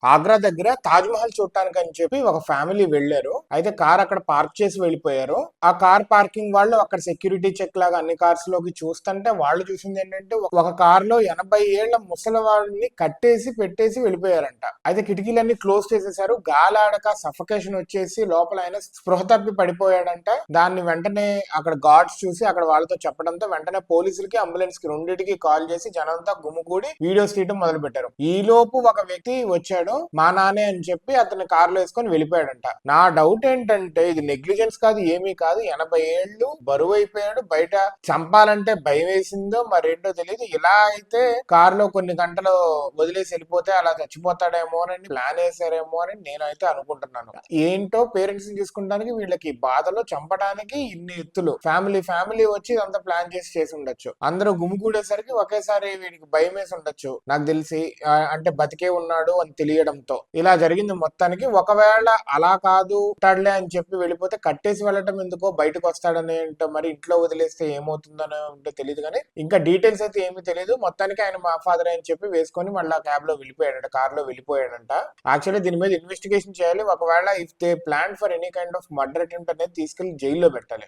ఆగ్రా దగ్గర తాజ్ మహల్ చూడటానికి అని చెప్పి ఒక ఫ్యామిలీ వెళ్లారు. అయితే కార్ అక్కడ పార్క్ చేసి వెళ్ళిపోయారు. ఆ కార్ పార్కింగ్ వాళ్ళు అక్కడ సెక్యూరిటీ చెక్ లాగా అన్ని కార్స్ లోకి చూస్తుంటే వాళ్ళు చూసింది ఏంటంటే ఒక కార్ లో 80 ఏళ్ల ముసలి వాళ్ళని కట్టేసి పెట్టేసి వెళ్ళిపోయారంట. అయితే కిటికీలన్నీ క్లోజ్ చేసేసారు. గాలాడక సఫకేషన్ వచ్చేసి లోపల ఆయన స్పృహ తప్పి పడిపోయాడంట. దాన్ని వెంటనే అక్కడ గార్డ్స్ చూసి అక్కడ వాళ్ళతో చెప్పడంతో వెంటనే పోలీసులకి అంబులెన్స్ కి రెండింటికి కాల్ చేసి జనంతా గుమ్ముకూడి వీడియోస్ తీయడం మొదలు పెట్టారు. ఈ లోపు ఒక వ్యక్తి వచ్చాడు, మా నానే అని చెప్పి అతని కారులో వేసుకొని వెళ్ళిపోయాడంట. నా డౌట్ ఏంటంటే ఇది నెగ్లిజెన్స్ కాదు, ఏమీ కాదు. 80 ఏళ్ళు బరువు అయిపోయాడు, బయట చంపాలంటే భయం వేసిందో మరేంటో తెలియదు. ఇలా అయితే కారులో కొన్ని గంటలు వదిలేసి వెళ్ళిపోతే అలా చచ్చిపోతాడేమో అని ప్లాన్ వేసారేమో అని నేనైతే అనుకుంటున్నాను. ఏంటో పేరెంట్స్ ని చూసుకుంటానికి వీళ్ళకి బాధలో చంపడానికి ఇన్ని ఎత్తులు. ఫ్యామిలీ వచ్చి ఇదంతా ప్లాన్ చేసి ఉండొచ్చు. అందరూ గుమిగూడేసరికి ఒకేసారి వీడికి భయం వేసి ఉండొచ్చు నాకు తెలిసి. అంటే బతికే ఉన్నాడు అని తెలియడంతో ఇలా జరిగింది మొత్తానికి. ఒకవేళ అలా కాదు ఉంటాడులే అని చెప్పి వెళ్ళిపోతే కట్టేసి వెళ్ళటం ఎందుకో, బయటకు వస్తాడని మరి ఇంట్లో వదిలేస్తే ఏమవుతుందనో ఉంటే తెలియదు. కానీ ఇంకా డీటెయిల్స్ అయితే ఏమీ తెలియదు. మొత్తానికి ఆయన మా ఫాదర్ అని చెప్పి వేసుకొని మళ్ళీ క్యాబ్ లో వెళ్ళిపోయాడంట, కార్ లో వెళ్ళిపోయాడంట. యాక్చువల్లీ దీని మీద ఇన్వెస్టిగేషన్ చేయాలి. ఒకవేళ if they plan for any kind of murder attempt అనేది తీసుకెళ్లి జైల్లో పెట్టాలి.